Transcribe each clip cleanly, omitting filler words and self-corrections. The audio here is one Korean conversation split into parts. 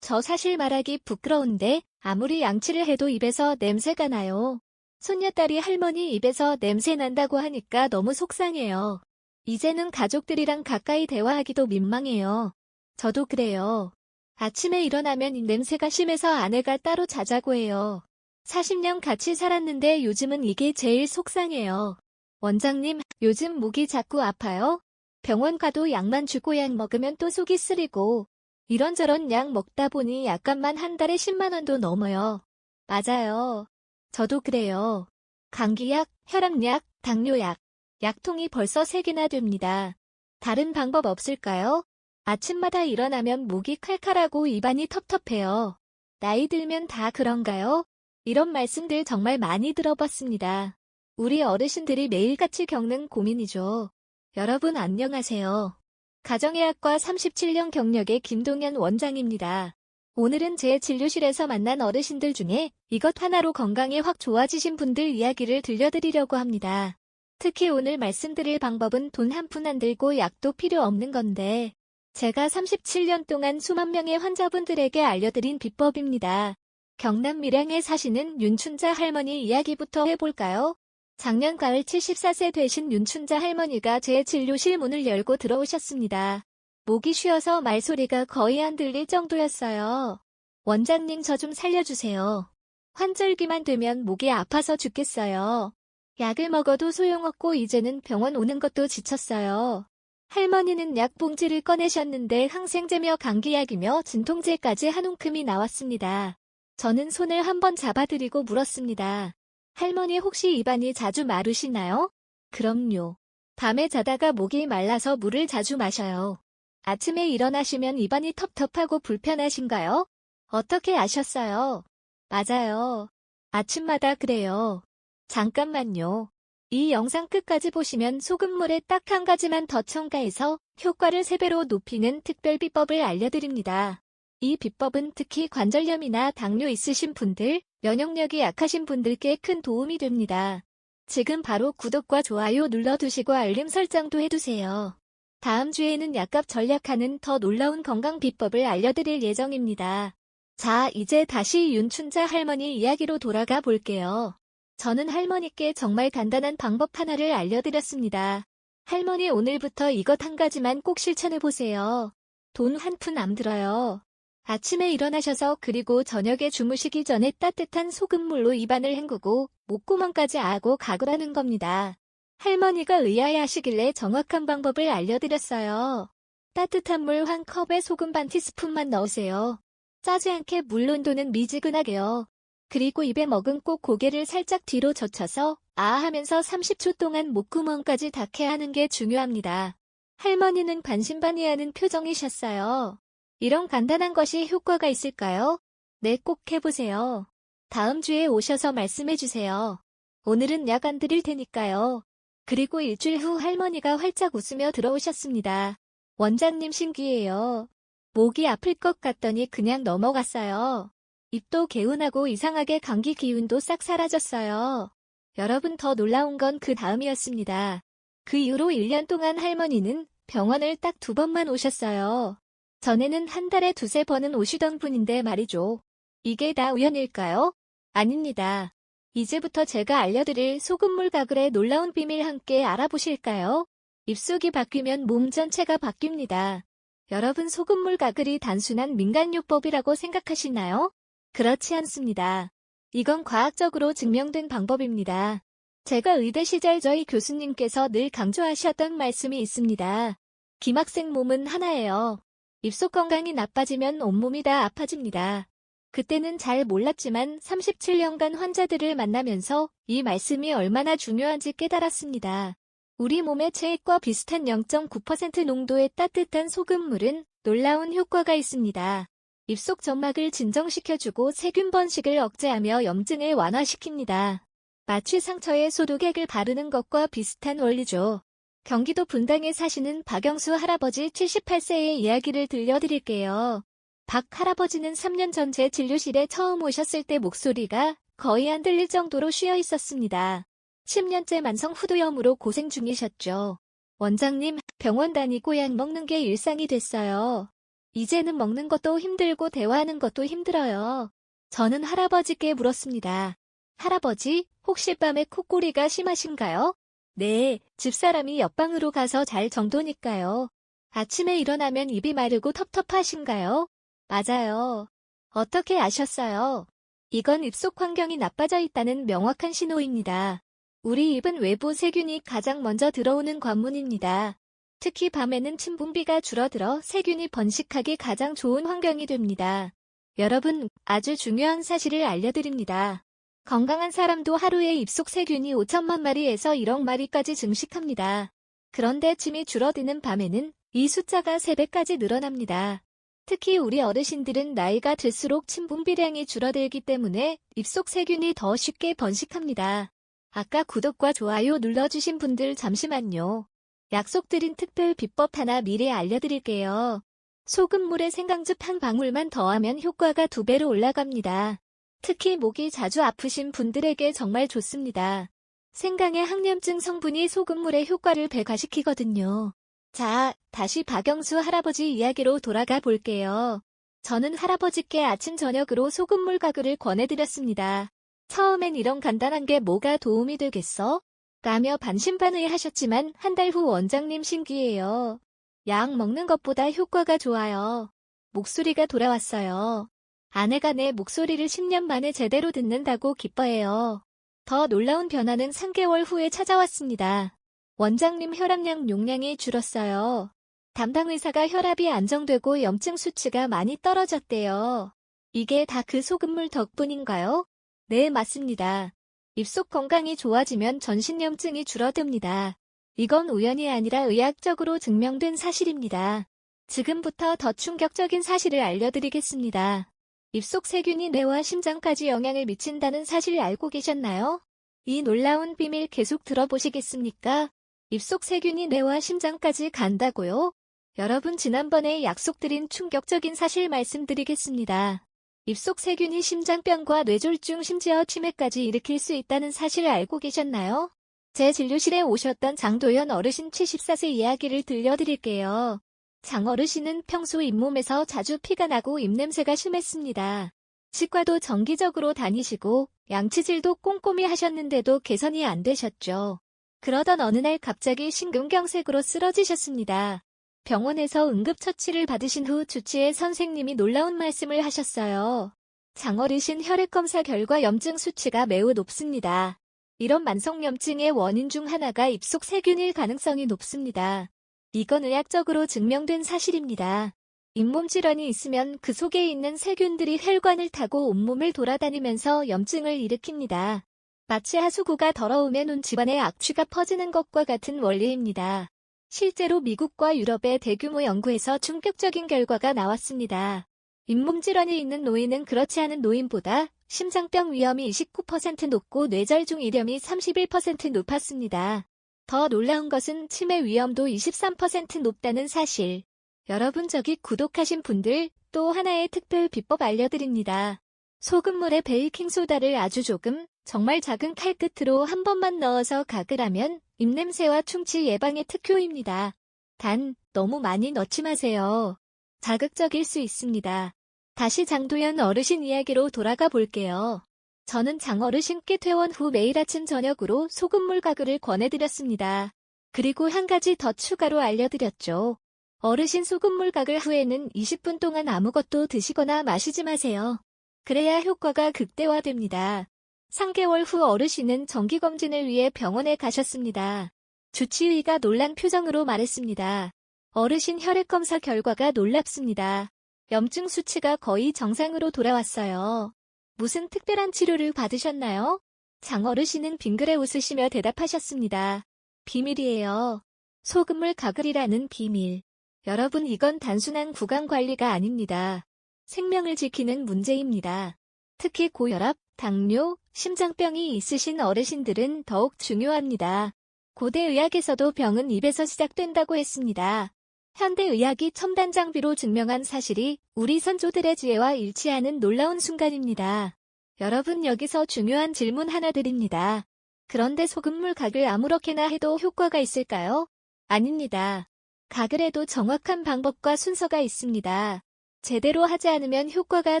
저 사실 말하기 부끄러운데 아무리 양치를 해도 입에서 냄새가 나요. 손녀딸이 할머니 입에서 냄새 난다고 하니까 너무 속상해요. 이제는 가족들이랑 가까이 대화하기도 민망해요. 저도 그래요. 아침에 일어나면 이 냄새가 심해서 아내가 따로 자자고 해요. 40년 같이 살았는데 요즘은 이게 제일 속상해요. 원장님, 요즘 목이 자꾸 아파요? 병원 가도 약만 주고 약 먹으면 또 속이 쓰리고 이런저런 약 먹다 보니 약값만 한 달에 10만 원도 넘어요. 맞아요. 저도 그래요. 감기약, 혈압약, 당뇨약, 약통이 벌써 3개나 됩니다. 다른 방법 없을까요? 아침마다 일어나면 목이 칼칼하고 입안이 텁텁해요. 나이 들면 다 그런가요? 이런 말씀들 정말 많이 들어봤습니다. 우리 어르신들이 매일같이 겪는 고민이죠. 여러분 안녕하세요. 가정의학과 37년 경력의 김동현 원장입니다. 오늘은 제 진료실에서 만난 어르신들 중에 이것 하나로 건강이 확 좋아지신 분들 이야기를 들려드리려고 합니다. 특히 오늘 말씀드릴 방법은 돈 한 푼 안 들고 약도 필요 없는 건데 제가 37년 동안 수만 명의 환자분들에게 알려드린 비법입니다. 경남 밀양에 사시는 윤춘자 할머니 이야기부터 해볼까요? 작년 가을 74세 되신 윤춘자 할머니가 제 진료실 문을 열고 들어오셨습니다. 목이 쉬어서 말소리가 거의 안 들릴 정도였어요. 원장님 저 좀 살려주세요. 환절기만 되면 목이 아파서 죽겠어요. 약을 먹어도 소용없고 이제는 병원 오는 것도 지쳤어요. 할머니는 약 봉지를 꺼내셨는데 항생제며 감기약이며 진통제까지 한 움큼이 나왔습니다. 저는 손을 한번 잡아드리고 물었습니다. 할머니 혹시 입안이 자주 마르시나요? 그럼요. 밤에 자다가 목이 말라서 물을 자주 마셔요. 아침에 일어나시면 입안이 텁텁하고 불편하신가요? 어떻게 아셨어요? 맞아요. 아침마다 그래요. 잠깐만요. 이 영상 끝까지 보시면 소금물에 딱 한 가지만 더 첨가해서 효과를 3배로 높이는 특별 비법을 알려드립니다. 이 비법은 특히 관절염이나 당뇨 있으신 분들, 면역력이 약하신 분들께 큰 도움이 됩니다. 지금 바로 구독과 좋아요 눌러두시고 알림 설정도 해두세요. 다음 주에는 약값 전략하는 더 놀라운 건강 비법을 알려드릴 예정입니다. 자, 이제 다시 윤춘자 할머니 이야기로 돌아가 볼게요. 저는 할머니께 정말 간단한 방법 하나를 알려드렸습니다. 할머니 오늘부터 이것 한 가지만 꼭 실천해보세요. 돈 한 푼 안 들어요. 아침에 일어나셔서 그리고 저녁에 주무시기 전에 따뜻한 소금물로 입안을 헹구고 목구멍까지 아고 가글하는 겁니다. 할머니가 의아해하시길래 정확한 방법을 알려드렸어요. 따뜻한 물 한 컵에 소금 반 티스푼만 넣으세요. 짜지 않게 물 온도는 미지근하게요. 그리고 입에 머금고 고개를 살짝 뒤로 젖혀서 아 하면서 30초 동안 목구멍까지 닿게 하는 게 중요합니다. 할머니는 반신반의하는 표정이셨어요. 이런 간단한 것이 효과가 있을까요? 네, 꼭 해보세요. 다음 주에 오셔서 말씀해주세요. 오늘은 약 안 드릴 테니까요. 그리고 일주일 후 할머니가 활짝 웃으며 들어오셨습니다. 원장님 신기해요. 목이 아플 것 같더니 그냥 넘어갔어요. 입도 개운하고 이상하게 감기 기운도 싹 사라졌어요. 여러분 더 놀라운 건 그 다음이었습니다. 그 이후로 1년 동안 할머니는 병원을 딱 2번만 오셨어요. 전에는 한 달에 2~3번은 오시던 분인데 말이죠. 이게 다 우연일까요? 아닙니다. 이제부터 제가 알려드릴 소금물 가글의 놀라운 비밀 함께 알아보실까요? 입속이 바뀌면 몸 전체가 바뀝니다. 여러분 소금물 가글이 단순한 민간요법이라고 생각하시나요? 그렇지 않습니다. 이건 과학적으로 증명된 방법입니다. 제가 의대 시절 저희 교수님께서 늘 강조하셨던 말씀이 있습니다. 김학생 몸은 하나예요. 입속 건강이 나빠지면 온몸이 다 아파집니다. 그때는 잘 몰랐지만 37년간 환자들을 만나면서 이 말씀이 얼마나 중요한지 깨달았습니다. 우리 몸의 체액과 비슷한 0.9% 농도의 따뜻한 소금물은 놀라운 효과가 있습니다. 입속 점막을 진정시켜주고 세균 번식을 억제하며 염증을 완화시킵니다. 마취 상처에 소독액을 바르는 것과 비슷한 원리죠. 경기도 분당에 사시는 박영수 할아버지 78세의 이야기를 들려드릴게요. 박 할아버지는 3년 전 제 진료실에 처음 오셨을 때 목소리가 거의 안 들릴 정도로 쉬어 있었습니다. 10년째 만성 후두염으로 고생 중이셨죠. 원장님, 병원 다니고 약 먹는 게 일상이 됐어요. 이제는 먹는 것도 힘들고 대화하는 것도 힘들어요. 저는 할아버지께 물었습니다. 할아버지, 혹시 밤에 콧구리가 심하신가요? 네, 집사람이 옆방으로 가서 잘 정도니까요. 아침에 일어나면 입이 마르고 텁텁하신가요? 맞아요. 어떻게 아셨어요? 이건 입속 환경이 나빠져 있다는 명확한 신호입니다. 우리 입은 외부 세균이 가장 먼저 들어오는 관문입니다. 특히 밤에는 침 분비가 줄어들어 세균이 번식하기 가장 좋은 환경이 됩니다. 여러분, 아주 중요한 사실을 알려드립니다. 건강한 사람도 하루에 입속 세균이 5천만 마리에서 1억 마리까지 증식합니다. 그런데 침이 줄어드는 밤에는 이 숫자가 3배까지 늘어납니다. 특히 우리 어르신들은 나이가 들수록 침 분비량이 줄어들기 때문에 입속 세균이 더 쉽게 번식합니다. 아까 구독과 좋아요 눌러주신 분들 잠시만요. 약속드린 특별 비법 하나 미리 알려드릴게요. 소금물에 생강즙 한 방울만 더하면 효과가 2배로 올라갑니다. 특히 목이 자주 아프신 분들에게 정말 좋습니다. 생강의 항염증 성분이 소금물의 효과를 배가시키거든요. 자, 다시 박영수 할아버지 이야기로 돌아가 볼게요. 저는 할아버지께 아침 저녁으로 소금물 가글을 권해드렸습니다. 처음엔 이런 간단한 게 뭐가 도움이 되겠어? 라며 반신반의하셨지만 한 달 후 원장님 신기해요. 약 먹는 것보다 효과가 좋아요. 목소리가 돌아왔어요. 아내가 내 목소리를 10년 만에 제대로 듣는다고 기뻐해요. 더 놀라운 변화는 3개월 후에 찾아왔습니다. 원장님 혈압약 용량이 줄었어요. 담당 의사가 혈압이 안정되고 염증 수치가 많이 떨어졌대요. 이게 다 그 소금물 덕분인가요? 네, 맞습니다. 입속 건강이 좋아지면 전신염증이 줄어듭니다. 이건 우연이 아니라 의학적으로 증명된 사실입니다. 지금부터 더 충격적인 사실을 알려드리겠습니다. 입속 세균이 뇌와 심장까지 영향을 미친다는 사실 알고 계셨나요? 이 놀라운 비밀 계속 들어보시겠습니까? 입속 세균이 뇌와 심장까지 간다고요? 여러분, 지난번에 약속드린 충격적인 사실 말씀드리겠습니다. 입속 세균이 심장병과 뇌졸중 심지어 치매까지 일으킬 수 있다는 사실 알고 계셨나요? 제 진료실에 오셨던 장도연 어르신 74세 이야기를 들려드릴게요. 장 어르신은 평소 잇몸에서 자주 피가 나고 입냄새가 심했습니다. 치과도 정기적으로 다니시고 양치질도 꼼꼼히 하셨는데도 개선이 안 되셨죠. 그러던 어느 날 갑자기 심근경색으로 쓰러지셨습니다. 병원에서 응급처치를 받으신 후 주치의 선생님이 놀라운 말씀을 하셨어요. 장어르신 혈액검사 결과 염증 수치가 매우 높습니다. 이런 만성염증의 원인 중 하나가 입속 세균일 가능성이 높습니다. 이건 의학적으로 증명된 사실입니다. 잇몸 질환이 있으면 그 속에 있는 세균들이 혈관을 타고 온몸을 돌아다니면서 염증을 일으킵니다. 마치 하수구가 더러우면 온 집안에 악취가 퍼지는 것과 같은 원리입니다. 실제로 미국과 유럽의 대규모 연구에서 충격적인 결과가 나왔습니다. 잇몸 질환이 있는 노인은 그렇지 않은 노인보다 심장병 위험이 29% 높고 뇌졸중 위험이 31% 높았습니다. 더 놀라운 것은 치매 위험도 23% 높다는 사실. 여러분, 저기 구독하신 분들 또 하나의 특별 비법 알려드립니다. 소금물에 베이킹소다를 아주 조금, 정말 작은 칼끝으로 한 번만 넣어서 가글하면 입냄새와 충치 예방에 특효입니다. 단, 너무 많이 넣지 마세요. 자극적일 수 있습니다. 다시 장도연 어르신 이야기로 돌아가 볼게요. 저는 장 어르신께 퇴원 후 매일 아침 저녁으로 소금물 가글을 권해드렸습니다. 그리고 한 가지 더 추가로 알려드렸죠. 어르신 소금물 가글 후에는 20분 동안 아무것도 드시거나 마시지 마세요. 그래야 효과가 극대화됩니다. 3개월 후 어르신은 정기검진을 위해 병원에 가셨습니다. 주치의가 놀란 표정으로 말했습니다. 어르신 혈액검사 결과가 놀랍습니다. 염증 수치가 거의 정상으로 돌아왔어요. 무슨 특별한 치료를 받으셨나요? 장 어르신은 빙그레 웃으시며 대답하셨습니다. 비밀이에요. 소금물 가글이라는 비밀. 여러분, 이건 단순한 구강관리가 아닙니다. 생명을 지키는 문제입니다. 특히 고혈압, 당뇨, 심장병이 있으신 어르신들은 더욱 중요합니다. 고대 의학에서도 병은 입에서 시작된다고 했습니다. 현대 의학이 첨단 장비로 증명한 사실이 우리 선조들의 지혜와 일치하는 놀라운 순간입니다. 여러분, 여기서 중요한 질문 하나 드립니다. 그런데 소금물 가글 아무렇게나 해도 효과가 있을까요? 아닙니다. 가글 해도 정확한 방법과 순서가 있습니다. 제대로 하지 않으면 효과가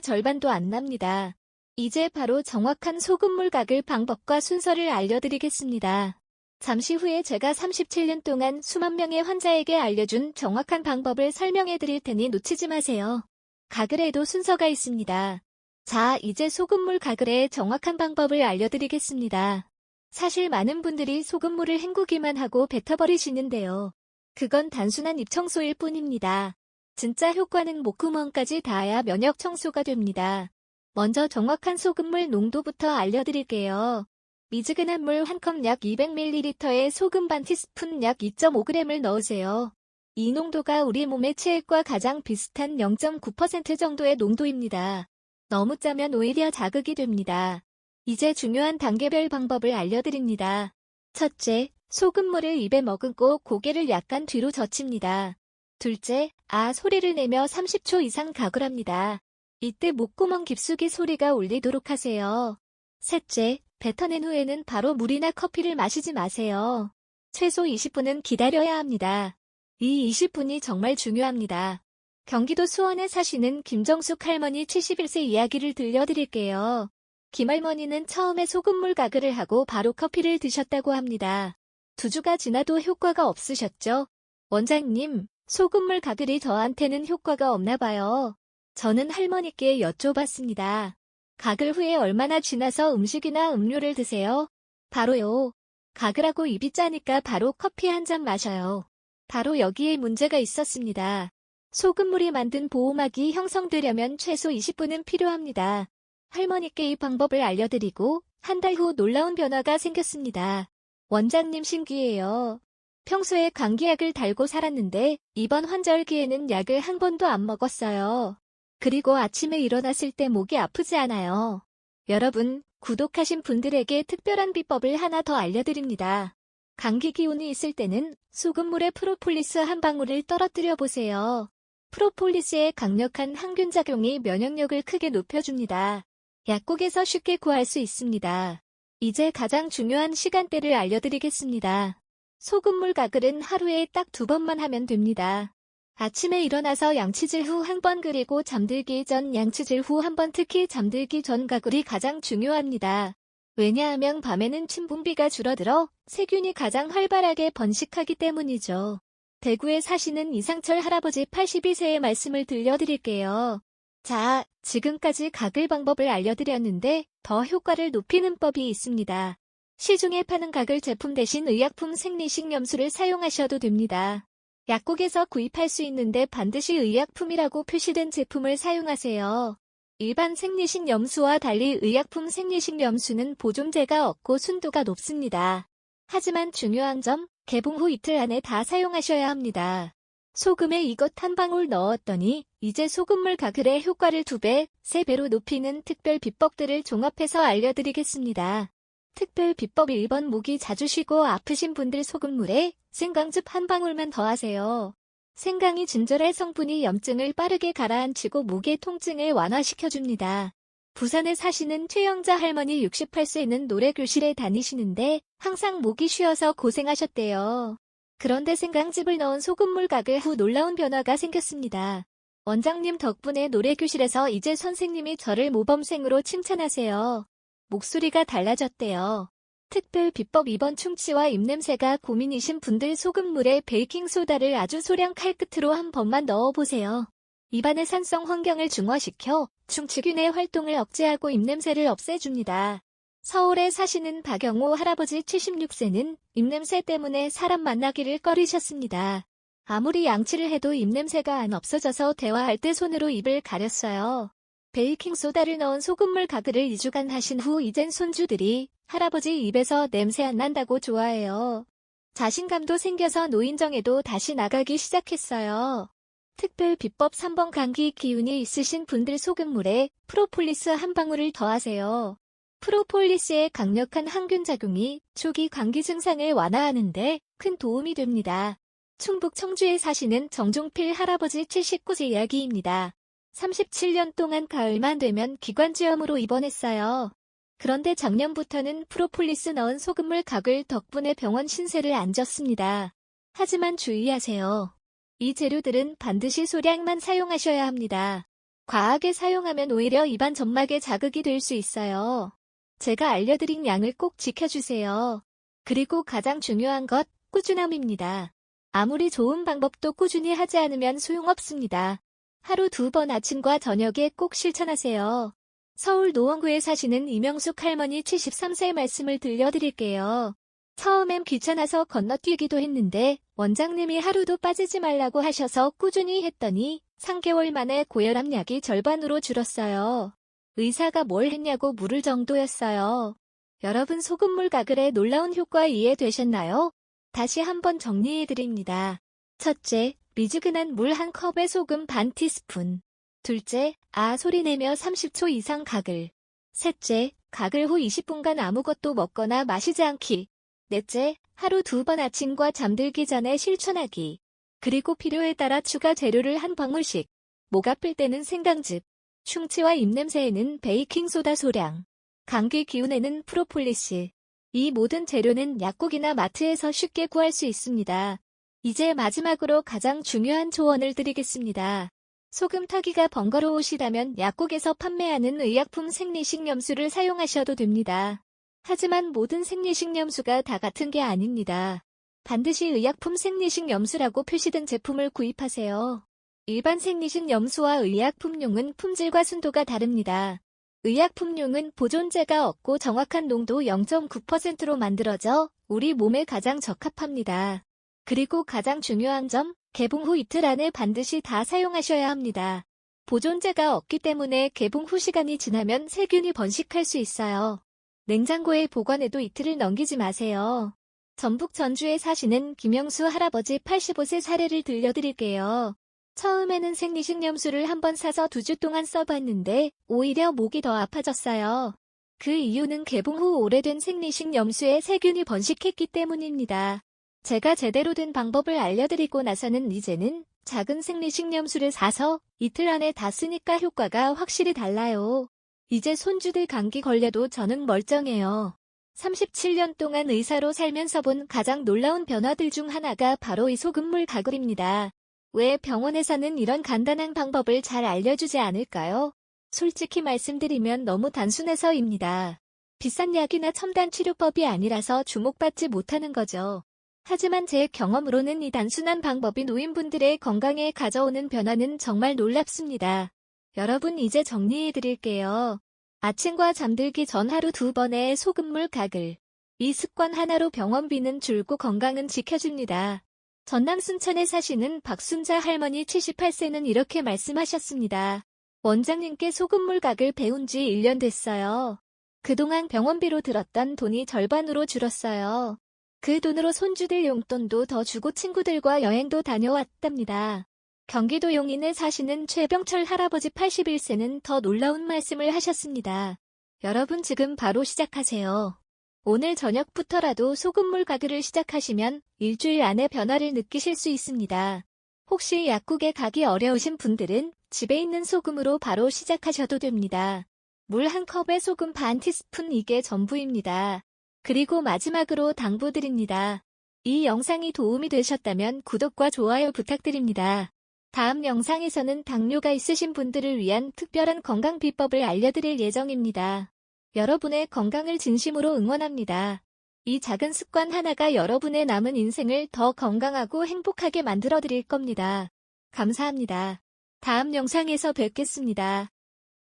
절반도 안 납니다. 이제 바로 정확한 소금물 가글 방법과 순서를 알려드리겠습니다. 잠시 후에 제가 37년 동안 수만 명의 환자에게 알려준 정확한 방법을 설명해 드릴 테니 놓치지 마세요. 가글에도 순서가 있습니다. 자, 이제 소금물 가글의 정확한 방법을 알려드리겠습니다. 사실 많은 분들이 소금물을 헹구기만 하고 뱉어버리시는데요. 그건 단순한 입청소일 뿐입니다. 진짜 효과는 목구멍까지 닿아야 면역 청소가 됩니다. 먼저 정확한 소금물 농도부터 알려드릴게요. 미지근한 물 1컵 약 200ml에 소금 반 티스푼 약 2.5g을 넣으세요. 이 농도가 우리 몸의 체액과 가장 비슷한 0.9% 정도의 농도입니다. 너무 짜면 오히려 자극이 됩니다. 이제 중요한 단계별 방법을 알려드립니다. 첫째, 소금물을 입에 머금고 고개를 약간 뒤로 젖힙니다. 둘째, 아 소리를 내며 30초 이상 가글합니다. 이때 목구멍 깊숙이 소리가 울리도록 하세요. 셋째, 뱉어낸 후에는 바로 물이나 커피를 마시지 마세요. 최소 20분은 기다려야 합니다. 이 20분이 정말 중요합니다. 경기도 수원에 사시는 김정숙 할머니 71세 이야기를 들려드릴게요. 김할머니는 처음에 소금물 가글을 하고 바로 커피를 드셨다고 합니다. 2주가 지나도 효과가 없으셨죠? 원장님, 소금물 가글이 저한테는 효과가 없나 봐요. 저는 할머니께 여쭤봤습니다. 가글 후에 얼마나 지나서 음식이나 음료를 드세요? 바로요. 가글하고 입이 짜니까 바로 커피 한 잔 마셔요. 바로 여기에 문제가 있었습니다. 소금물이 만든 보호막이 형성되려면 최소 20분은 필요합니다. 할머니께 이 방법을 알려드리고 한 달 후 놀라운 변화가 생겼습니다. 원장님 신기해요. 평소에 감기약을 달고 살았는데 이번 환절기에는 약을 한 번도 안 먹었어요. 그리고 아침에 일어났을 때 목이 아프지 않아요. 여러분, 구독하신 분들에게 특별한 비법을 하나 더 알려드립니다. 감기 기운이 있을 때는 소금물에 프로폴리스 한 방울을 떨어뜨려 보세요. 프로폴리스의 강력한 항균 작용이 면역력을 크게 높여줍니다. 약국에서 쉽게 구할 수 있습니다. 이제 가장 중요한 시간대를 알려드리겠습니다. 소금물 가글은 하루에 딱 2번만 하면 됩니다. 아침에 일어나서 양치질 후 한 번 그리고 잠들기 전 양치질 후 한 번 특히 잠들기 전 가글이 가장 중요합니다. 왜냐하면 밤에는 침 분비가 줄어들어 세균이 가장 활발하게 번식하기 때문이죠. 대구에 사시는 이상철 할아버지 82세의 말씀을 들려드릴게요. 자, 지금까지 가글 방법을 알려드렸는데 더 효과를 높이는 법이 있습니다. 시중에 파는 가글 제품 대신 의약품 생리식 염수를 사용하셔도 됩니다. 약국에서 구입할 수 있는데 반드시 의약품이라고 표시된 제품을 사용하세요. 일반 생리식 염수와 달리 의약품 생리식 염수는 보존제가 없고 순도가 높습니다. 하지만 중요한 점, 개봉 후 이틀 안에 다 사용하셔야 합니다. 소금에 이것 한 방울 넣었더니 이제 소금물 가글의 효과를 2배, 3배로 높이는 특별 비법들을 종합해서 알려드리겠습니다. 특별 비법 1번 목이 자주 쉬고 아프신 분들 소금물에 생강즙 한 방울만 더하세요. 생강이 진절할 성분이 염증을 빠르게 가라앉히고 목의 통증을 완화시켜줍니다. 부산에 사시는 최영자 할머니 68세는 노래교실에 다니시는데 항상 목이 쉬어서 고생하셨대요. 그런데 생강즙을 넣은 소금물 가글 후 놀라운 변화가 생겼습니다. 원장님 덕분에 노래교실에서 이제 선생님이 저를 모범생으로 칭찬하세요. 목소리가 달라졌대요. 특별 비법 2번 충치와 입냄새가 고민이신 분들 소금물에 베이킹소다를 아주 소량 칼끝으로 한 번만 넣어보세요. 입안의 산성 환경을 중화시켜 충치균의 활동을 억제하고 입냄새를 없애줍니다. 서울에 사시는 박영호 할아버지 76세는 입냄새 때문에 사람 만나기를 꺼리셨습니다. 아무리 양치를 해도 입냄새가 안 없어져서 대화할 때 손으로 입을 가렸어요. 베이킹소다를 넣은 소금물 가글을 2주간 하신 후 이젠 손주들이 할아버지 입에서 냄새 안 난다고 좋아해요. 자신감도 생겨서 노인정에도 다시 나가기 시작했어요. 특별 비법 3번 감기 기운이 있으신 분들 소금물에 프로폴리스 한 방울을 더하세요. 프로폴리스의 강력한 항균 작용이 초기 감기 증상을 완화하는 데 큰 도움이 됩니다. 충북 청주에 사시는 정종필 할아버지 79세 이야기입니다. 37년 동안 가을만 되면 기관지염으로 입원했어요. 그런데 작년부터는 프로폴리스 넣은 소금물 가글 덕분에 병원 신세를 안 졌습니다. 하지만 주의하세요. 이 재료들은 반드시 소량만 사용하셔야 합니다. 과하게 사용하면 오히려 입안 점막에 자극이 될 수 있어요. 제가 알려드린 양을 꼭 지켜주세요. 그리고 가장 중요한 것, 꾸준함입니다. 아무리 좋은 방법도 꾸준히 하지 않으면 소용없습니다. 하루 2번 아침과 저녁에 꼭 실천하세요. 서울 노원구에 사시는 이명숙 할머니 73세의 말씀을 들려드릴게요. 처음엔 귀찮아서 건너뛰기도 했는데 원장님이 하루도 빠지지 말라고 하셔서 꾸준히 했더니 3개월 만에 고혈압약이 절반으로 줄었어요. 의사가 뭘 했냐고 물을 정도였어요. 여러분 소금물 가글의 놀라운 효과 이해되셨나요? 다시 한번 정리해드립니다. 첫째, 미지근한 물 1컵에 소금 반 티스푼. 둘째, 아 소리내며 30초 이상 가글. 셋째, 가글 후 20분간 아무것도 먹거나 마시지 않기. 넷째, 하루 2번 아침과 잠들기 전에 실천하기. 그리고 필요에 따라 추가 재료를 한 방울씩. 목 아플 때는 생강즙. 충치와 입냄새에는 베이킹소다 소량. 감기 기운에는 프로폴리스. 이 모든 재료는 약국이나 마트에서 쉽게 구할 수 있습니다. 이제 마지막으로 가장 중요한 조언을 드리겠습니다. 소금 타기가 번거로우시다면 약국에서 판매하는 의약품 생리식염수를 사용하셔도 됩니다. 하지만 모든 생리식염수가 다 같은 게 아닙니다. 반드시 의약품 생리식염수라고 표시된 제품을 구입하세요. 일반 생리식염수와 의약품용은 품질과 순도가 다릅니다. 의약품용은 보존제가 없고 정확한 농도 0.9%로 만들어져 우리 몸에 가장 적합합니다. 그리고 가장 중요한 점, 개봉 후 이틀 안에 반드시 다 사용하셔야 합니다. 보존제가 없기 때문에 개봉 후 시간이 지나면 세균이 번식할 수 있어요. 냉장고에 보관해도 이틀을 넘기지 마세요. 전북 전주에 사시는 김영수 할아버지 85세 사례를 들려드릴게요. 처음에는 생리식염수를 한번 사서 2주 동안 써봤는데 오히려 목이 더 아파졌어요. 그 이유는 개봉 후 오래된 생리식염수에 세균이 번식했기 때문입니다. 제가 제대로 된 방법을 알려드리고 나서는 이제는 작은 생리식염수를 사서 이틀 안에 다 쓰니까 효과가 확실히 달라요. 이제 손주들 감기 걸려도 저는 멀쩡해요. 37년 동안 의사로 살면서 본 가장 놀라운 변화들 중 하나가 바로 이 소금물 가글입니다. 왜 병원에서는 이런 간단한 방법을 잘 알려주지 않을까요? 솔직히 말씀드리면 너무 단순해서입니다. 비싼 약이나 첨단 치료법이 아니라서 주목받지 못하는 거죠. 하지만 제 경험으로는 이 단순한 방법이 노인분들의 건강에 가져오는 변화는 정말 놀랍습니다. 여러분 이제 정리해드릴게요. 아침과 잠들기 전 하루 2번의 소금물 가글. 이 습관 하나로 병원비는 줄고 건강은 지켜줍니다. 전남 순천에 사시는 박순자 할머니 78세는 이렇게 말씀하셨습니다. 원장님께 소금물 가글 배운 지 1년 됐어요. 그동안 병원비로 들었던 돈이 절반으로 줄었어요. 그 돈으로 손주들 용돈도 더 주고 친구들과 여행도 다녀왔답니다. 경기도 용인에 사시는 최병철 할아버지 81세는 더 놀라운 말씀을 하셨습니다. 여러분 지금 바로 시작하세요. 오늘 저녁부터라도 소금물 가글을 시작하시면 일주일 안에 변화를 느끼실 수 있습니다. 혹시 약국에 가기 어려우신 분들은 집에 있는 소금으로 바로 시작하셔도 됩니다. 물 1컵에 소금 반 티스푼 이게 전부입니다. 그리고 마지막으로 당부드립니다. 이 영상이 도움이 되셨다면 구독과 좋아요 부탁드립니다. 다음 영상에서는 당뇨가 있으신 분들을 위한 특별한 건강 비법을 알려드릴 예정입니다. 여러분의 건강을 진심으로 응원합니다. 이 작은 습관 하나가 여러분의 남은 인생을 더 건강하고 행복하게 만들어 드릴 겁니다. 감사합니다. 다음 영상에서 뵙겠습니다.